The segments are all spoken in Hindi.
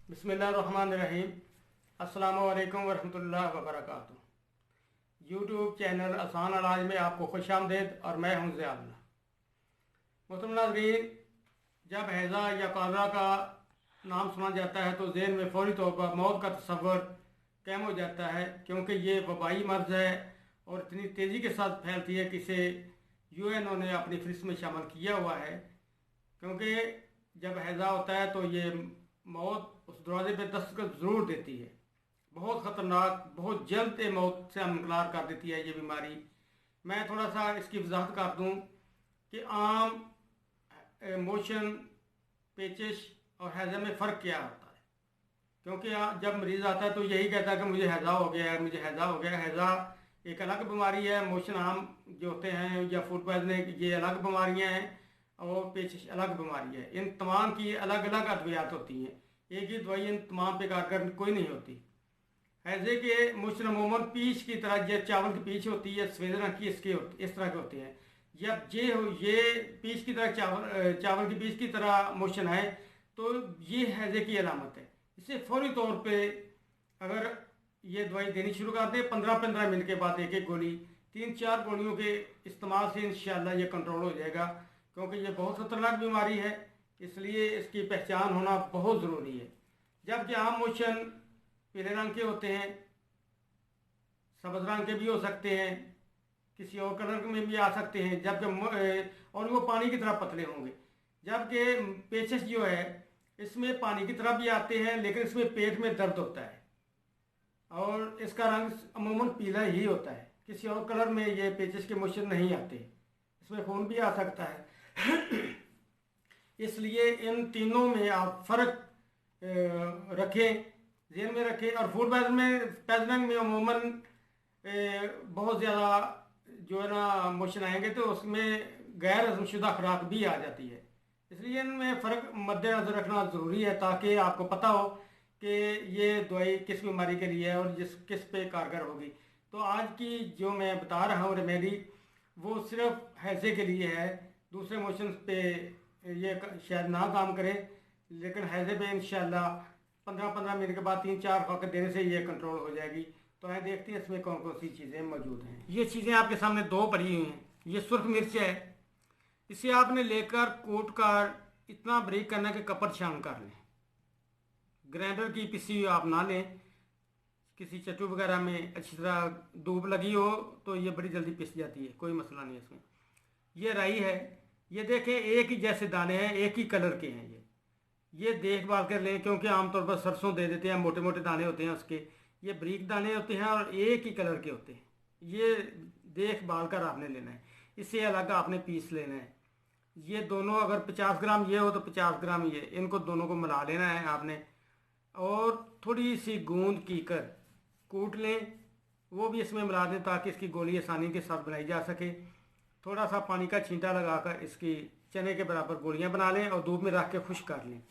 बिस्मिल्लाहिर्रहमानिर्रहीम। अस्सलामु अलैकुम वरहमतुल्लाहि वबरकातुहू। यूट्यूब चैनल आसान इलाज में आपको खुशामदीद और मैं हूँ ज़ियाउल्लाह। मोहतरम नाज़रीन, जब हैज़ा या कॉलरा का नाम सुना जाता है तो ज़हन में फौरी तौर पर मौत का तस्वर कायम हो जाता है, क्योंकि ये वबाई मर्ज़ है और इतनी तेज़ी के साथ फैलती है कि इसे यूएनओ ने अपनी फहरिस्त में शामिल किया हुआ है। क्योंकि जब हैज़ा होता है तो ये मौत उस दरवाजे पे दस्तक ज़रूर देती है। बहुत ख़तरनाक, बहुत जल्द मौत से हमलार कर देती है ये बीमारी। मैं थोड़ा सा इसकी वजाहत कर दूँ कि आम मोशन, पेचिश और हैज़ा में फ़र्क क्या होता है। क्योंकि जब मरीज़ आता है तो यही कहता है कि मुझे हैज़ा हो गया है, मुझे हैज़ा हो गया है। हैज़ा एक अलग बीमारी है, मोशन आम जो होते हैं या फूड पॉइजनिंग ये अलग बीमारियाँ हैं और पेचिश अलग बीमारी है। इन तमाम की अलग अलग अद्वियात होती हैं, एक ही दवाई इन तमाम पे कारगर कोई नहीं होती। हैज़े के मोशन अमूमन पीच की तरह, जब चावल की पीच होती है सफ़ेद रंग की, इसके इस तरह के होते हैं। जब ये पीच की तरह चावल की पीच की तरह मोशन है तो ये हैज़े की अलामत है। इसे फौरी तौर पे अगर ये दवाई देनी शुरू कर दें 15-15 मिनट के बाद एक एक गोली, 3-4 गोलियों के इस्तेमाल से इंशाल्लाह ये कंट्रोल हो जाएगा। क्योंकि ये बहुत ख़तरनाक बीमारी है, इसलिए इसकी पहचान होना बहुत ज़रूरी है। जबकि आम मोशन पीले रंग के होते हैं, सब्ज़ रंग के भी हो सकते हैं, किसी और कलर में भी आ सकते हैं, जबकि और वो पानी की तरह पतले होंगे। जबकि पेचिश जो है इसमें पानी की तरह भी आते हैं, लेकिन इसमें पेट में दर्द होता है और इसका रंग अमूमन पीला ही होता है। किसी और कलर में ये पेचिश के मोशन नहीं आते, इसमें खून भी आ सकता है। इसलिए इन तीनों में आप फ़र्क रखें, ज़हन में रखें। और फूड पॉइजनिंग में अमूमन बहुत ज़्यादा जो है ना मोशन आएंगे तो उसमें गैर हज़मशुदा खुराक भी आ जाती है। इसलिए इनमें फ़र्क मद्देनज़र रखना ज़रूरी है, ताकि आपको पता हो कि ये दवाई किस बीमारी के लिए है और किस पे कारगर होगी। तो आज की जो मैं बता रहा हूँ रेमेडी, वो सिर्फ हैज़े के लिए है। दूसरे मोशन पे ये शायद ना काम करे, लेकिन हैज़े पे इंशाल्लाह 15-15 मिनट के बाद 3-4 वक्त देने से ये कंट्रोल हो जाएगी। तो मैं देखते हैं इसमें कौन कौन सी चीज़ें मौजूद हैं। ये चीज़ें आपके सामने दो पड़ी हुई हैं। ये सुर्ख मिर्च है, इसे आपने लेकर कूट कर इतना बारीक करना कि कपड़ छान कर लें। ग्राइंडर की पिसी हुई आप ना लें, किसी चट्टू वगैरह में अच्छी तरह धूप लगी हो तो ये बड़ी जल्दी पिस जाती है, कोई मसला नहीं इसमें। ये राई है, ये देखें एक ही जैसे दाने हैं, एक ही कलर के हैं। ये देखभाल कर लें, क्योंकि आमतौर पर सरसों दे देते हैं, मोटे मोटे दाने होते हैं उसके। ये बारीक दाने होते हैं और एक ही कलर के होते हैं। ये देखभाल कर आपने लेना है, इससे अलग आपने पीस लेना है। ये दोनों अगर 50 ग्राम ये हो तो 50 ग्राम ये, इनको दोनों को मिला लेना है आपने और थोड़ी सी गूंद कीकर कूट लें, वो भी इसमें मिला दें ताकि इसकी गोली आसानी के साथ बनाई जा सके। थोड़ा सा पानी का छींटा लगाकर इसकी चने के बराबर गोलियां बना लें और धूप में रख के खुश्क कर लें।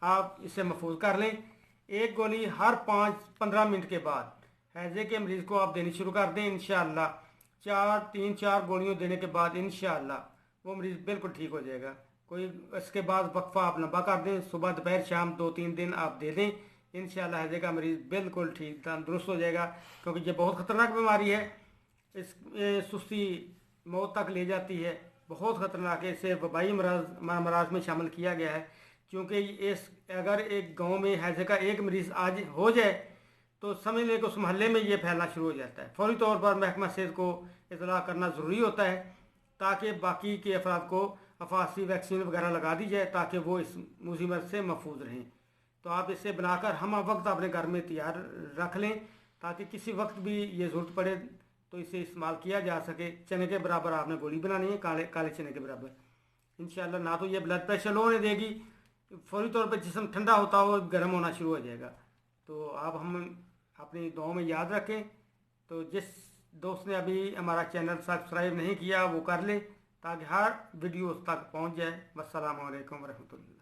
आप इसे महफूज कर लें। एक गोली हर 5-15 मिनट के बाद हैज़े के मरीज़ को आप देनी शुरू कर दें। इंशाअल्लाह 3-4 गोलियों देने के बाद इंशाअल्लाह वो मरीज़ बिल्कुल ठीक हो जाएगा। कोई इसके बाद वक्फा आप लंबा कर दें, सुबह दोपहर शाम 2-3 दिन आप दे दें, इंशाअल्लाह हैज़े का मरीज़ बिल्कुल ठीक तंदुरुस्त हो जाएगा। क्योंकि ये बहुत ख़तरनाक बीमारी है, इस सुस्ती मौत तक ले जाती है, बहुत ख़तरनाक है। इसे वबाई मराज में शामिल किया गया है। क्योंकि इस अगर एक गांव में हैज़े का एक मरीज़ आज हो जाए तो समझ लें कि उस मोहल्ले में ये फैलना शुरू हो जाता है। फौरी तौर पर महकमा सेहत को इतला करना ज़रूरी होता है, ताकि बाकी के अफराद को अफासी वैक्सीन वगैरह लगा दी जाए, ताकि वो इस मुसीबत से महफूज रहें। तो आप इसे बनाकर हम वक्त अपने घर में तैयार रख लें, ताकि किसी वक्त भी ये ज़रूरत पड़े तो इसे इस्तेमाल किया जा सके। चने के बराबर आपने गोली बनानी है, काले काले चने के बराबर। इंशाल्लाह ना तो ये ब्लड प्रेशर लो होने देगी, फौरी तौर पर जिस्म ठंडा होता हो गर्म होना शुरू हो जाएगा। तो आप हम अपनी दुआओं में याद रखें। तो जिस दोस्त ने अभी हमारा चैनल सब्सक्राइब नहीं किया वो कर ले, ताकि हर वीडियो उस तक पहुँच जाए। वस्सलामु अलैकुम वरहमतुल्लाह।